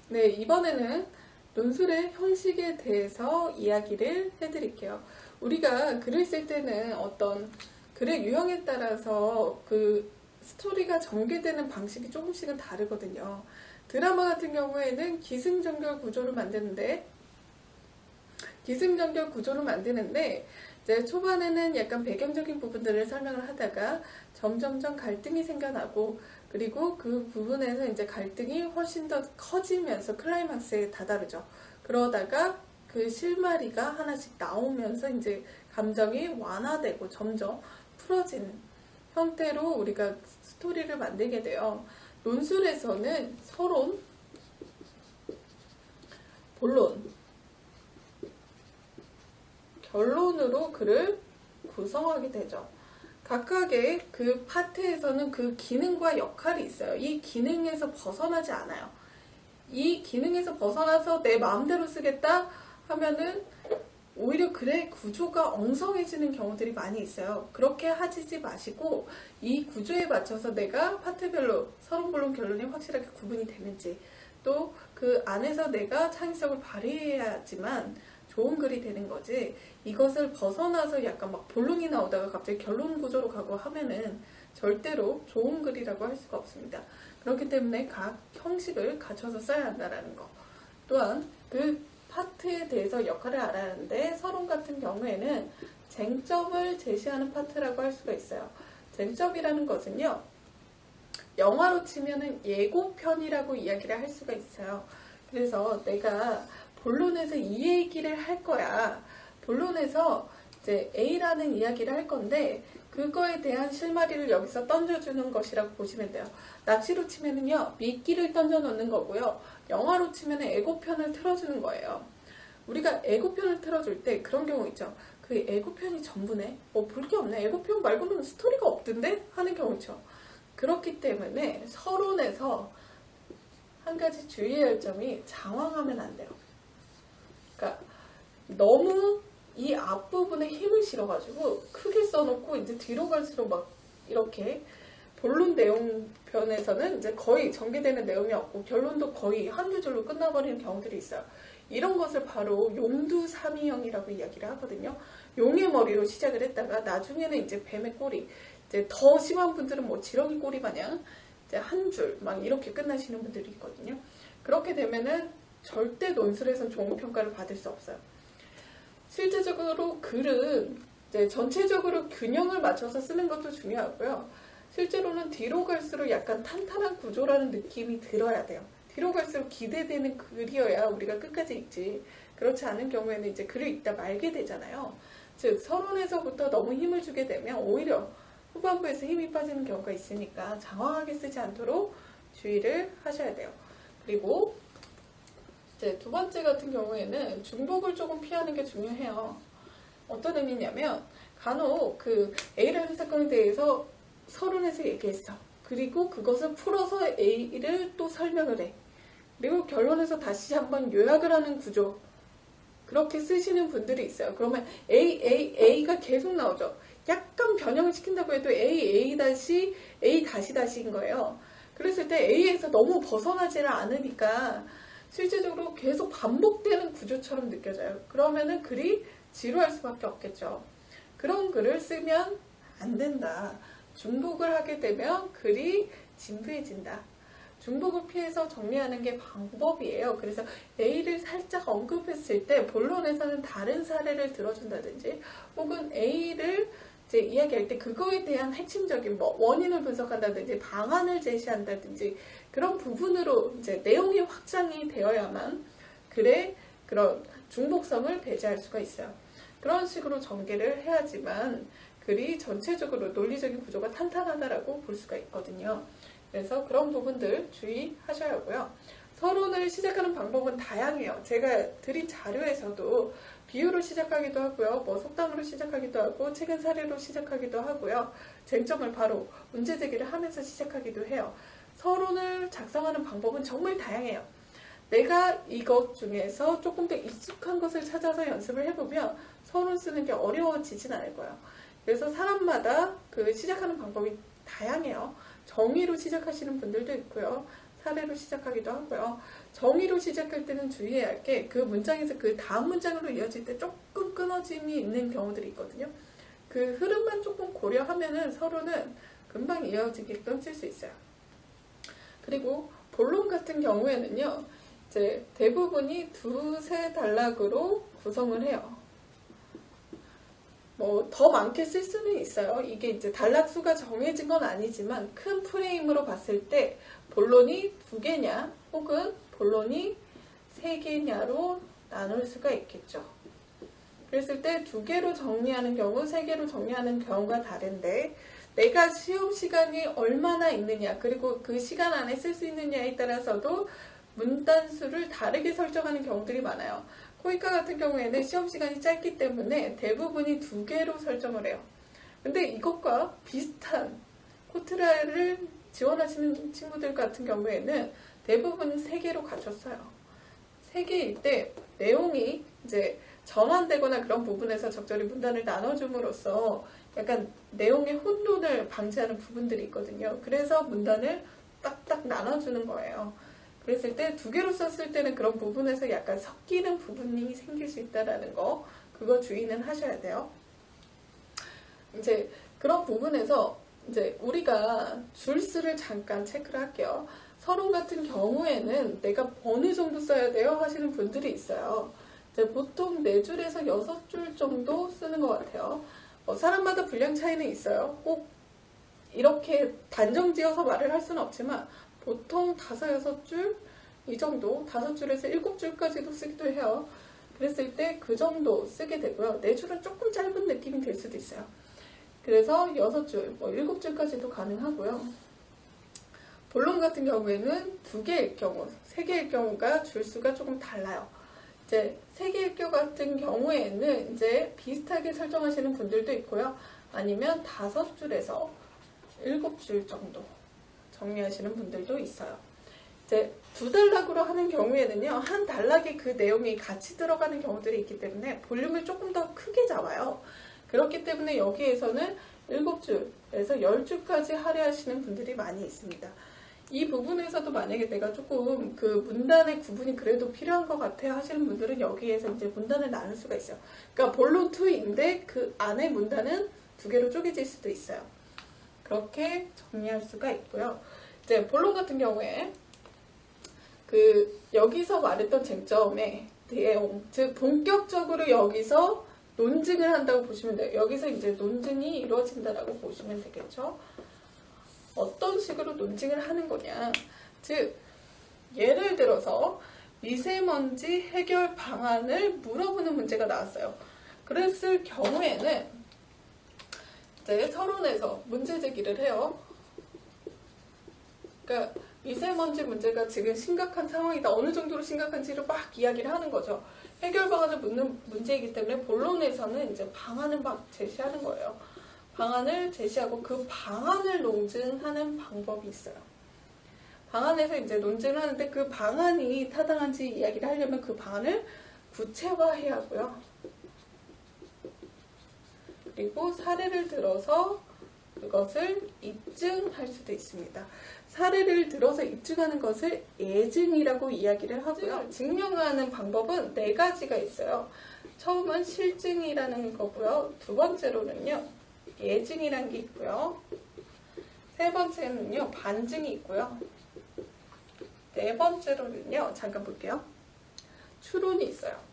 네, 이번에는 논술의 형식에 대해서 이야기를 해드릴게요. 우리가 글을 쓸 때는 어떤 글의 유형에 따라서 그 스토리가 전개되는 방식이 조금씩은 다르거든요. 드라마 같은 경우에는 기승전결 구조를 만드는데 이제 초반에는 약간 배경적인 부분들을 설명을 하다가 점점점 갈등이 생겨나고, 그리고 그 부분에서 이제 갈등이 훨씬 더 커지면서 클라이막스에 다다르죠. 그러다가 그 실마리가 하나씩 나오면서 이제 감정이 완화되고 점점 풀어지는 형태로 우리가 스토리를 만들게 돼요. 논술에서는 서론, 본론, 결론으로 글을 구성하게 되죠. 각각의 그 파트에서는 그 기능과 역할이 있어요. 이 기능에서 벗어나지 않아요. 이 기능에서 벗어나서 내 마음대로 쓰겠다 하면은 오히려 글의 구조가 엉성해지는 경우들이 많이 있어요. 그렇게 하지 마시고 이 구조에 맞춰서 내가 파트별로 서론, 본론, 결론이 확실하게 구분이 되는지, 또 그 안에서 내가 창의성을 발휘해야지만 좋은 글이 되는 거지, 이것을 벗어나서 약간 막 본론이 나오다가 갑자기 결론 구조로 가고 하면은 절대로 좋은 글이라고 할 수가 없습니다. 그렇기 때문에 각 형식을 갖춰서 써야 한다는 거. 또한 그 파트에 대해서 역할을 알아야 하는데, 서론 같은 경우에는 쟁점을 제시하는 파트라고 할 수가 있어요. 쟁점이라는 것은요, 영화로 치면은 예고편이라고 이야기를 할 수가 있어요. 그래서 내가 본론에서 이 얘기를 할 거야. 본론에서 이제 A라는 이야기를 할 건데, 그거에 대한 실마리를 여기서 던져주는 것이라고 보시면 돼요. 낚시로 치면은요, 미끼를 던져 놓는 거고요. 영화로 치면은 예고편을 틀어주는 거예요. 우리가 예고편을 틀어줄 때 그런 경우 있죠. 그 예고편이 전부네? 볼 게 없네. 예고편 말고는 스토리가 없던데? 하는 경우 있죠. 그렇기 때문에 서론에서 한 가지 주의해야 할 점이, 장황하면 안 돼요. 그러니까 너무 이 앞부분에 힘을 실어가지고 크게 써놓고 이제 뒤로 갈수록 막 이렇게 본론 내용편에서는 이제 거의 전개되는 내용이 없고 결론도 거의 한두 줄로 끝나버리는 경우들이 있어요. 이런 것을 바로 용두삼이형이라고 이야기를 하거든요. 용의 머리로 시작을 했다가 나중에는 이제 뱀의 꼬리, 이제 더 심한 분들은 뭐 지렁이 꼬리 마냥 이제 한 줄 막 이렇게 끝나시는 분들이 있거든요. 그렇게 되면은 절대 논술에선 좋은 평가를 받을 수 없어요. 실제적으로 글은 이제 전체적으로 균형을 맞춰서 쓰는 것도 중요하고요. 실제로는 뒤로 갈수록 약간 탄탄한 구조라는 느낌이 들어야 돼요. 뒤로 갈수록 기대되는 글이어야 우리가 끝까지 읽지. 그렇지 않은 경우에는 이제 글을 읽다 말게 되잖아요. 즉, 서론에서부터 너무 힘을 주게 되면 오히려 후반부에서 힘이 빠지는 경우가 있으니까 장황하게 쓰지 않도록 주의를 하셔야 돼요. 그리고 이제 두 번째 같은 경우에는 중복을 조금 피하는 게 중요해요. 어떤 의미냐면, 간혹 그 A라는 사건에 대해서 서론에서 얘기했어. 그리고 그것을 풀어서 A를 또 설명을 해. 그리고 결론에서 다시 한번 요약을 하는 구조. 그렇게 쓰시는 분들이 있어요. 그러면 A가 계속 나오죠. 약간 변형을 시킨다고 해도 A 다시인 거예요. 그랬을 때 A에서 너무 벗어나지를 않으니까 실제적으로 계속 반복되는 구조처럼 느껴져요. 그러면은 글이 지루할 수밖에 없겠죠. 그런 글을 쓰면 안 된다. 중복을 하게 되면 글이 진부해진다. 중복을 피해서 정리하는 게 방법이에요. 그래서 A를 살짝 언급했을 때 본론에서는 다른 사례를 들어준다든지, 혹은 A를 이제 이야기할 때 그거에 대한 핵심적인 원인을 분석한다든지 방안을 제시한다든지, 그런 부분으로 이제 내용이 확장이 되어야만 글의 그런 중복성을 배제할 수가 있어요. 그런 식으로 전개를 해야지만 글이 전체적으로 논리적인 구조가 탄탄하다라고 볼 수가 있거든요. 그래서 그런 부분들 주의하셔야 하고요. 서론을 시작하는 방법은 다양해요. 제가 드린 자료에서도 비유로 시작하기도 하고요. 속담으로 시작하기도 하고, 최근 사례로 시작하기도 하고요. 쟁점을 바로 문제 제기를 하면서 시작하기도 해요. 서론을 작성하는 방법은 정말 다양해요. 내가 이것 중에서 조금 더 익숙한 것을 찾아서 연습을 해보면 서론 쓰는 게 어려워지진 않을 거예요. 그래서 사람마다 그 시작하는 방법이 다양해요. 정의로 시작하시는 분들도 있고요. 사례로 시작하기도 하고요. 정의로 시작할 때는 주의해야 할 게 그 문장에서 그 다음 문장으로 이어질 때 조금 끊어짐이 있는 경우들이 있거든요. 그 흐름만 조금 고려하면은 서로는 금방 이어지게끔 쓸 수 있어요. 그리고 본론 같은 경우에는요, 이제 대부분이 두세 단락으로 구성을 해요. 뭐 더 많게 쓸 수는 있어요. 이게 이제 단락 수가 정해진 건 아니지만 큰 프레임으로 봤을 때 본론이 2개냐 혹은 본론이 3개냐로 나눌 수가 있겠죠. 그랬을 때 2개로 정리하는 경우, 3개로 정리하는 경우가 다른데 내가 시험 시간이 얼마나 있느냐 그리고 그 시간 안에 쓸 수 있느냐에 따라서도 문단수를 다르게 설정하는 경우들이 많아요. 코이카 같은 경우에는 시험 시간이 짧기 때문에 대부분이 2개로 설정을 해요. 근데 이것과 비슷한 코트라를 지원하시는 친구들 같은 경우에는 대부분 3개로 갖췄어요. 3개일 때 내용이 이제 전환되거나 그런 부분에서 적절히 문단을 나눠줌으로써 약간 내용의 혼돈을 방지하는 부분들이 있거든요. 그래서 문단을 딱딱 나눠주는 거예요. 그랬을 때 2개로 썼을 때는 그런 부분에서 약간 섞이는 부분이 생길 수 있다는 거, 그거 주의는 하셔야 돼요. 이제 그런 부분에서 이제 우리가 줄수를 잠깐 체크를 할게요. 서론 같은 경우에는 내가 어느 정도 써야 돼요? 하시는 분들이 있어요. 이제 보통 4줄에서 6줄 정도 쓰는 것 같아요. 사람마다 분량 차이는 있어요. 꼭 이렇게 단정 지어서 말을 할 수는 없지만 보통 5, 6줄 이 정도, 5줄에서 7줄까지도 쓰기도 해요. 그랬을 때 그 정도 쓰게 되고요. 4줄은 조금 짧은 느낌이 될 수도 있어요. 그래서 6줄, 7줄까지도 가능하고요. 본론 같은 경우에는 2개일 경우, 3개일 경우가 줄수가 조금 달라요. 이제 3개일 경우 같은 경우에는 이제 비슷하게 설정하시는 분들도 있고요. 아니면 5줄에서 7줄 정도 정리하시는 분들도 있어요. 이제 2단락으로 하는 경우에는요, 한 단락에 그 내용이 같이 들어가는 경우들이 있기 때문에 볼륨을 조금 더 크게 잡아요. 그렇기 때문에 여기에서는 7줄에서 10줄까지 할애하시는 분들이 많이 있습니다. 이 부분에서도 만약에 내가 조금 그 문단의 구분이 그래도 필요한 것 같아 하시는 분들은 여기에서 이제 문단을 나눌 수가 있어요. 그러니까 본론 2인데 그 안에 문단은 2개로 쪼개질 수도 있어요. 그렇게 정리할 수가 있고요. 이제 본론 같은 경우에 여기서 말했던 쟁점의 내용, 즉 본격적으로 여기서 논증을 한다고 보시면 돼요. 여기서 이제 논증이 이루어진다라고 보시면 되겠죠. 어떤 식으로 논증을 하는 거냐. 즉, 예를 들어서 미세먼지 해결 방안을 물어보는 문제가 나왔어요. 그랬을 경우에는 이제 서론에서 문제 제기를 해요. 그러니까 미세먼지 문제가 지금 심각한 상황이다. 어느 정도로 심각한지를 막 이야기를 하는 거죠. 해결 방안을 묻는 문제이기 때문에 본론에서는 이제 방안을 막 제시하는 거예요. 방안을 제시하고 그 방안을 논증하는 방법이 있어요. 방안에서 이제 논증을 하는데 그 방안이 타당한지 이야기를 하려면 그 방안을 구체화해야 하고요. 그리고 사례를 들어서 그것을 입증할 수도 있습니다. 사례를 들어서 입증하는 것을 예증이라고 이야기를 하고요. 증명하는 방법은 4가지가 있어요. 처음은 실증이라는 거고요. 2번째로는요, 예증이라는 게 있고요. 3번째는요, 반증이 있고요. 4번째로는요, 잠깐 볼게요. 추론이 있어요.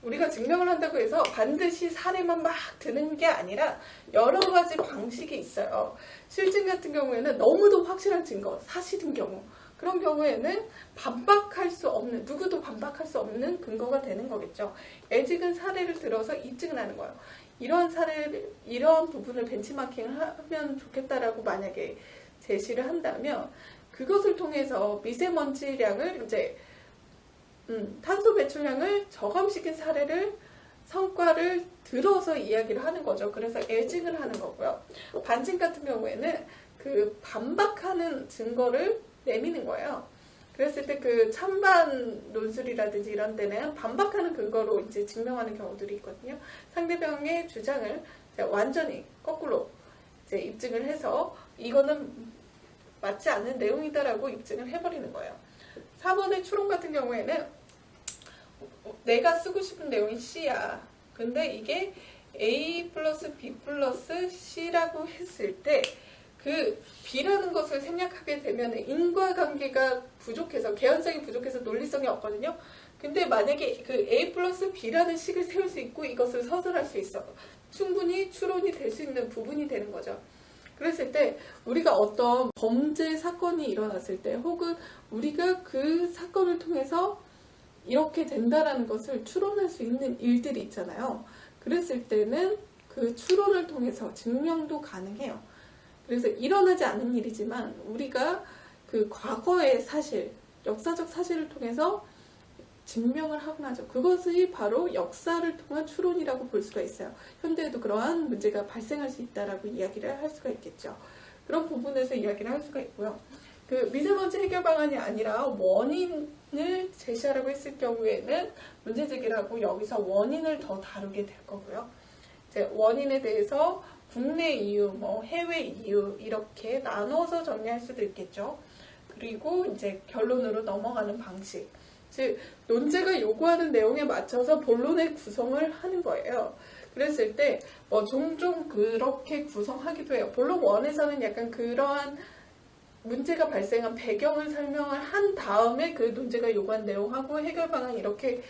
우리가 증명을 한다고 해서 반드시 사례만 막 드는 게 아니라 여러 가지 방식이 있어요. 실증 같은 경우에는 너무도 확실한 증거, 사실인 경우, 그런 경우에는 반박할 수 없는, 누구도 반박할 수 없는 근거가 되는 거겠죠. 예증은 사례를 들어서 입증을 하는 거예요. 이런 사례를, 이런 부분을 벤치마킹을 하면 좋겠다라고 만약에 제시를 한다면 그것을 통해서 미세먼지량을 이제 탄소 배출량을 저감시킨 사례를 성과를 들어서 이야기를 하는 거죠. 그래서 예증을 하는 거고요. 반증 같은 경우에는 그 반박하는 증거를 내미는 거예요. 그랬을 때 그 찬반 논술이라든지 이런 데는 반박하는 근거로 이제 증명하는 경우들이 있거든요. 상대방의 주장을 완전히 거꾸로 이제 입증을 해서 이거는 맞지 않는 내용이다라고 입증을 해버리는 거예요. 4번의 추론 같은 경우에는 내가 쓰고 싶은 내용이 C야. 근데 이게 A 플러스 B 플러스 C라고 했을 때 그 B라는 것을 생략하게 되면 인과관계가 부족해서, 개연성이 부족해서 논리성이 없거든요. 근데 만약에 그 A 플러스 B라는 식을 세울 수 있고 이것을 서술할 수 있어. 충분히 추론이 될 수 있는 부분이 되는 거죠. 그랬을 때 우리가 어떤 범죄 사건이 일어났을 때 혹은 우리가 그 사건을 통해서 이렇게 된다라는 것을 추론할 수 있는 일들이 있잖아요. 그랬을 때는 그 추론을 통해서 증명도 가능해요. 그래서 일어나지 않은 일이지만 우리가 그 과거의 사실, 역사적 사실을 통해서 증명을 하곤 하죠. 그것이 바로 역사를 통한 추론이라고 볼 수가 있어요. 현대에도 그러한 문제가 발생할 수 있다라고 이야기를 할 수가 있겠죠. 그런 부분에서 이야기를 할 수가 있고요. 그 미세먼지 해결 방안이 아니라 원인을 제시하라고 했을 경우에는 문제 제기를 하고 여기서 원인을 더 다루게 될 거고요. 이제 원인에 대해서 국내 이유, 뭐 해외 이유 이렇게 나눠서 정리할 수도 있겠죠. 그리고 이제 결론으로 넘어가는 방식. 즉 논제가 요구하는 내용에 맞춰서 본론의 구성을 하는 거예요. 그랬을 때 뭐 종종 그렇게 구성하기도 해요. 본론 1에서는 약간 그러한 문제가 발생한 배경을 설명을 한 다음에 그 논제가 요구한 내용하고 해결 방안 이렇게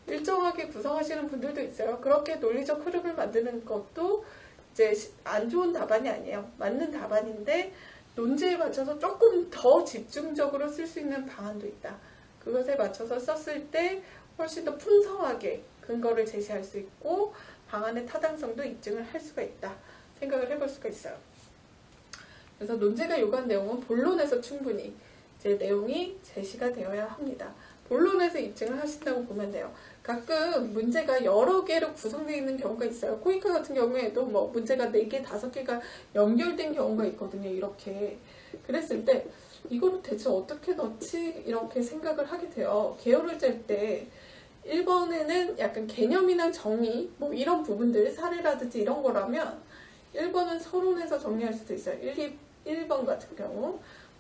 일정하게 구성하시는 분들도 있어요. 그렇게 논리적 흐름을 만드는 것도 이제 안 좋은 답안이 아니에요. 맞는 답안인데 논제에 맞춰서 조금 더 집중적으로 쓸 수 있는 방안도 있다. 그것에 맞춰서 썼을 때 훨씬 더 풍성하게 근거를 제시할 수 있고 방안의 타당성도 입증을 할 수가 있다. 생각을 해볼 수가 있어요. 그래서 논제가 요구한 내용은 본론에서 충분히 이제 내용이 제시가 되어야 합니다. 본론에서 입증을 하신다고 보면 돼요. 가끔 문제가 여러 개로 구성되어 있는 경우가 있어요. 코이카 같은 경우에도 뭐 문제가 4개, 5개가 연결된 경우가 있거든요. 이렇게. 그랬을 때 이거를 대체 어떻게 넣지? 이렇게 생각을 하게 돼요. 계열을 짤 때 1번에는 약간 개념이나 정의 뭐 이런 부분들, 사례라든지 이런 거라면 1번은 서론에서 정리할 수도 있어요. 1번 같은 경우.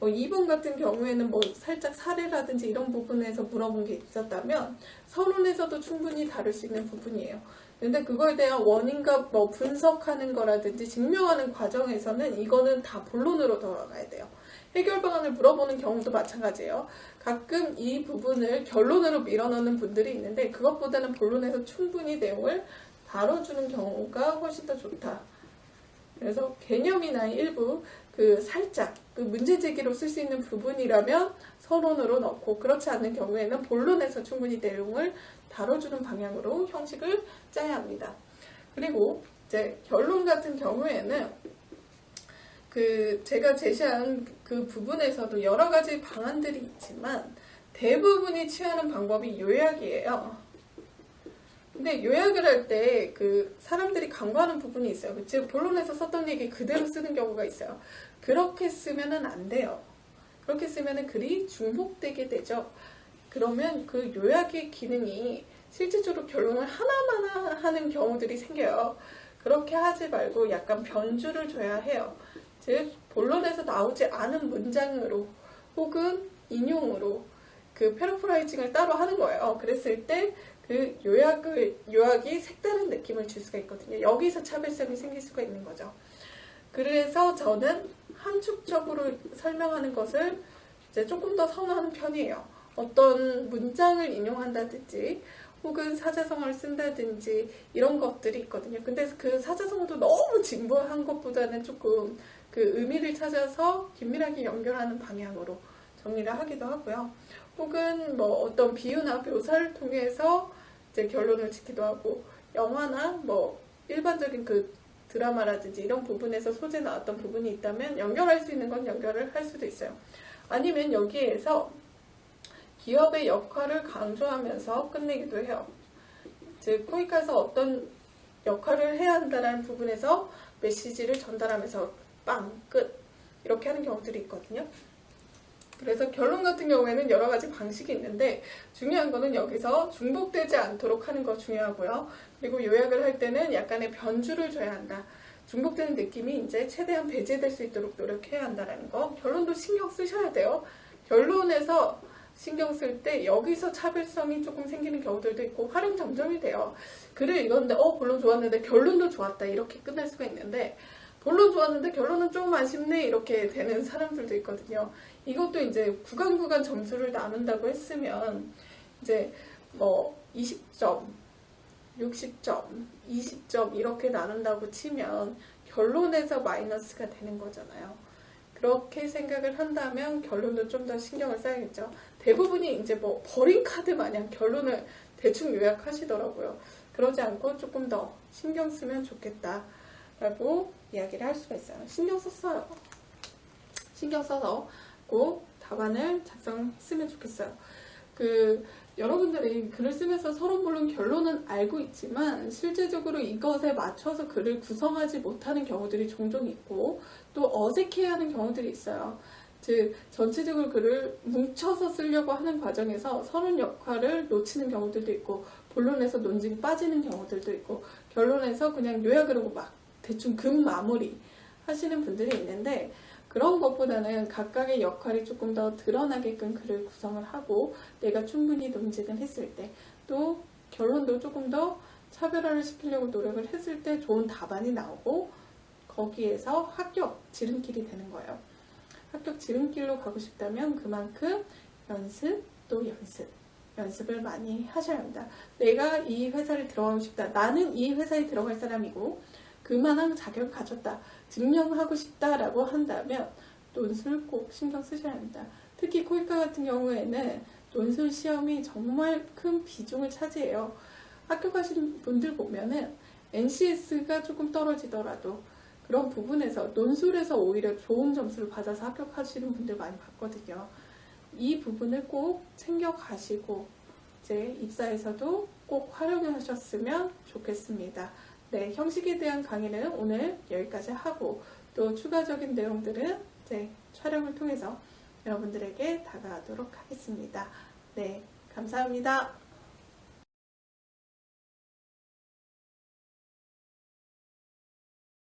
뭐 2번 같은 경우에는 뭐 살짝 사례라든지 이런 부분에서 물어본 게 있었다면 서론에서도 충분히 다룰 수 있는 부분이에요. 근데 그거에 대한 원인과 뭐 분석하는 거라든지 증명하는 과정에서는 이거는 다 본론으로 돌아가야 돼요. 해결 방안을 물어보는 경우도 마찬가지예요. 가끔 이 부분을 결론으로 밀어넣는 분들이 있는데 그것보다는 본론에서 충분히 내용을 다뤄주는 경우가 훨씬 더 좋다. 그래서 개념이나 일부 그 살짝 그 문제 제기로 쓸 수 있는 부분이라면 서론으로 넣고 그렇지 않는 경우에는 본론에서 충분히 내용을 다뤄주는 방향으로 형식을 짜야 합니다. 그리고 이제 결론 같은 경우에는 그 제가 제시한 그 부분에서도 여러 가지 방안들이 있지만 대부분이 취하는 방법이 요약이에요. 근데 요약을 할 때 그 사람들이 간과하는 부분이 있어요. 즉 본론에서 썼던 얘기 그대로 쓰는 경우가 있어요. 그렇게 쓰면은 안 돼요. 그렇게 쓰면은 글이 중복되게 되죠. 그러면 그 요약의 기능이 실질적으로 결론을 하나만 하는 경우들이 생겨요. 그렇게 하지 말고 약간 변주를 줘야 해요. 즉 본론에서 나오지 않은 문장으로 혹은 인용으로 그 패러프라이징을 따로 하는 거예요. 그랬을 때 그 요약이 색다른 느낌을 줄 수가 있거든요. 여기서 차별성이 생길 수가 있는 거죠. 그래서 저는 함축적으로 설명하는 것을 이제 조금 더 선호하는 편이에요. 어떤 문장을 인용한다든지 혹은 사자성어를 쓴다든지 이런 것들이 있거든요. 근데 그 사자성어도 너무 진부한 것보다는 조금 그 의미를 찾아서 긴밀하게 연결하는 방향으로 정리를 하기도 하고요. 혹은 뭐 어떤 비유나 묘사를 통해서 이제 결론을 짓기도 하고 영화나 뭐 일반적인 그 드라마라든지 이런 부분에서 소재 나왔던 부분이 있다면 연결할 수 있는 건 연결을 할 수도 있어요. 아니면 여기에서 기업의 역할을 강조하면서 끝내기도 해요. 즉 코이카에서 어떤 역할을 해야 한다는 부분에서 메시지를 전달하면서 빵! 끝! 이렇게 하는 경우들이 있거든요. 그래서 결론 같은 경우에는 여러 가지 방식이 있는데 중요한 거는 여기서 중복되지 않도록 하는 거 중요하고요. 그리고 요약을 할 때는 약간의 변주를 줘야 한다. 중복되는 느낌이 이제 최대한 배제될 수 있도록 노력해야 한다는 거. 결론도 신경 쓰셔야 돼요. 결론에서 신경 쓸 때 여기서 차별성이 조금 생기는 경우들도 있고 활용 점점이 돼요. 글을 읽었는데 본론 좋았는데 결론도 좋았다 이렇게 끝날 수가 있는데 본론 좋았는데 결론은 좀 아쉽네 이렇게 되는 사람들도 있거든요. 이것도 이제 구간 점수를 나눈다고 했으면 이제 뭐 20점, 60점, 20점 이렇게 나눈다고 치면 결론에서 마이너스가 되는 거잖아요. 그렇게 생각을 한다면 결론도 좀 더 신경을 써야겠죠. 대부분이 이제 뭐 버린 카드 마냥 결론을 대충 요약하시더라고요. 그러지 않고 조금 더 신경 쓰면 좋겠다라고 이야기를 할 수가 있어요. 신경 썼어요. 신경 써서 꼭 답안을 작성했으면 좋겠어요. 여러분들이 글을 쓰면서 서로 물론 결론은 알고 있지만 실제적으로 이것에 맞춰서 글을 구성하지 못하는 경우들이 종종 있고 또 어색해하는 경우들이 있어요. 즉 전체적으로 글을 뭉쳐서 쓰려고 하는 과정에서 서론 역할을 놓치는 경우들도 있고 본론에서 논증이 빠지는 경우들도 있고 결론에서 그냥 요약을 하고 막 대충 급 마무리 하시는 분들이 있는데 그런 것보다는 각각의 역할이 조금 더 드러나게끔 글을 구성을 하고 내가 충분히 논증을 했을 때 또 결론도 조금 더 차별화를 시키려고 노력을 했을 때 좋은 답안이 나오고 거기에서 합격 지름길이 되는 거예요. 합격 지름길로 가고 싶다면 그만큼 연습 또 연습을 많이 하셔야 합니다. 내가 이 회사를 들어가고 싶다. 나는 이 회사에 들어갈 사람이고 그만한 자격을 가졌다. 증명하고 싶다라고 한다면 논술 꼭 신경 쓰셔야 합니다. 특히 코이카 같은 경우에는 논술 시험이 정말 큰 비중을 차지해요. 합격하신 분들 보면은 NCS가 조금 떨어지더라도 그런 부분에서 논술에서 오히려 좋은 점수를 받아서 합격하시는 분들 많이 봤거든요. 이 부분을 꼭 챙겨가시고 이제 입사에서도 꼭 활용하셨으면 좋겠습니다. 네, 형식에 대한 강의는 오늘 여기까지 하고 또 추가적인 내용들은 이제 촬영을 통해서 여러분들에게 다가가도록 하겠습니다. 네, 감사합니다.